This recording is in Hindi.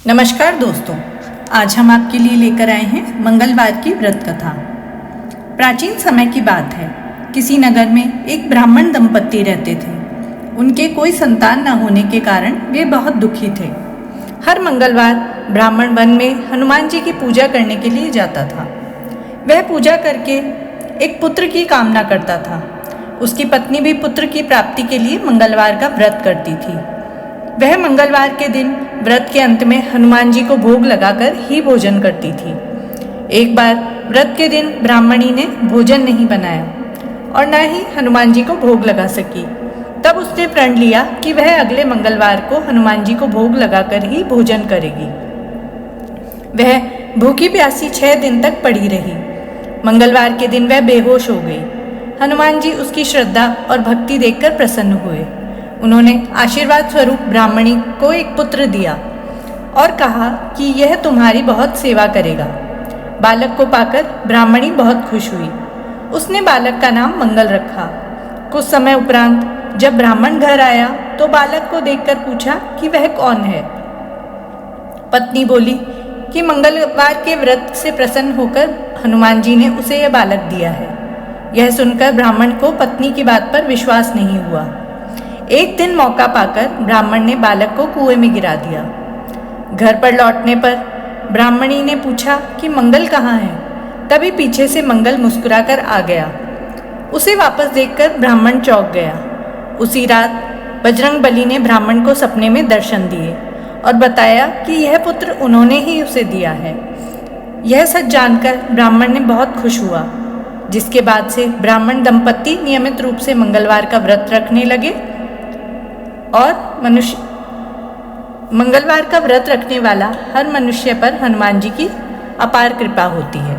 नमस्कार दोस्तों, आज हम आपके लिए लेकर आए हैं मंगलवार की व्रत कथा। प्राचीन समय की बात है। किसी नगर में एक ब्राह्मण दंपत्ति रहते थे। उनके कोई संतान न होने के कारण वे बहुत दुखी थे। हर मंगलवार ब्राह्मण वन में हनुमान जी की पूजा करने के लिए जाता था। वह पूजा करके एक पुत्र की कामना करता था। उसकी पत्नी भी पुत्र की प्राप्ति के लिए मंगलवार का व्रत करती थी। वह मंगलवार के दिन व्रत के अंत में हनुमान जी को भोग लगाकर ही भोजन करती थी। एक बार व्रत के दिन ब्राह्मणी ने भोजन नहीं बनाया और न ही हनुमान जी को भोग लगा सकी। तब उसने प्रण लिया कि वह अगले मंगलवार को हनुमान जी को भोग लगाकर ही भोजन करेगी। वह भूखी प्यासी 6 दिन तक पड़ी रही। मंगलवार के दिन वह बेहोश हो गई। हनुमान जी उसकी श्रद्धा और भक्ति देखकर प्रसन्न हुए। उन्होंने आशीर्वाद स्वरूप ब्राह्मणी को एक पुत्र दिया और कहा कि यह तुम्हारी बहुत सेवा करेगा। बालक को पाकर ब्राह्मणी बहुत खुश हुई। उसने बालक का नाम मंगल रखा। कुछ समय उपरांत जब ब्राह्मण घर आया तो बालक को देखकर पूछा कि वह कौन है। पत्नी बोली कि मंगलवार के व्रत से प्रसन्न होकर हनुमान जी ने उसे यह बालक दिया है। यह सुनकर ब्राह्मण को पत्नी की बात पर विश्वास नहीं हुआ। एक दिन मौका पाकर ब्राह्मण ने बालक को कुएं में गिरा दिया। घर पर लौटने पर ब्राह्मणी ने पूछा कि मंगल कहाँ है। तभी पीछे से मंगल मुस्कुराकर आ गया। उसे वापस देखकर ब्राह्मण चौंक गया। उसी रात बजरंगबली ने ब्राह्मण को सपने में दर्शन दिए और बताया कि यह पुत्र उन्होंने ही उसे दिया है। यह सच जानकर ब्राह्मण ने बहुत खुश हुआ, जिसके बाद से ब्राह्मण दंपत्ति नियमित रूप से मंगलवार का व्रत रखने लगे और मंगलवार का व्रत रखने वाला हर मनुष्य पर हनुमान जी की अपार कृपा होती है।